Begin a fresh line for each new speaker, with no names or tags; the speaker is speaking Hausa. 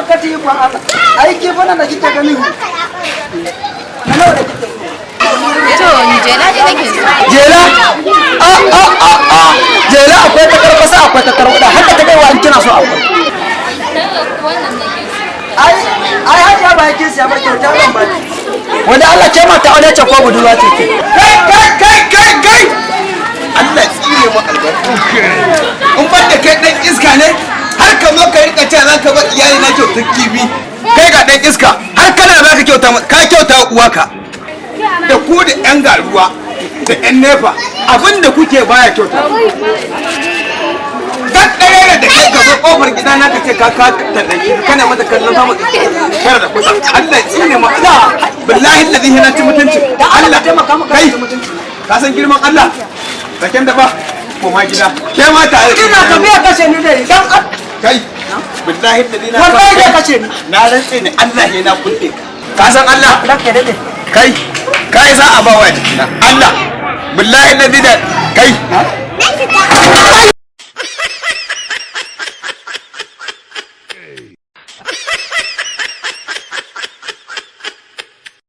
kati ba Allah ai ke fa nan da kike ganin na nawa da kike
to ni jela ne nake
jela jela akwai ta karkasa akwai ta karwada haka ta kaiwa in kina so akwai ai har ba yake siya ba kyauta ban ba wanda Allah ke mata aure ce ko budurwa ce ke kai
Allah tsire mu albarka in ban da kai dan iska ne har ka zo ka rika cewa zaka ba iyali na kyautar kibi kai ga dan iska har kana zaka kyauta ka kyauta uwaka da ku da yan garuwa da yan nefa abinda kuke baya kyauta dan ɗaya da kai ka zo kofar gida na ka ce ka tallaki kana mata kallon samu kana da kusa Allah tsine mu billahi alladhi hina ci mutunci Allah taimaka maka kai ka san girman Allah saken da ba ko ma gida ke ma tare
ina ka biya kashe ni dai dan
kai billahi alladhi na
wallahi da kashe ni
na rantse ne Allah ne na kulle ka san Allah
ranka dade
kai za a ba wa jikina Allah billahi alladhi da kai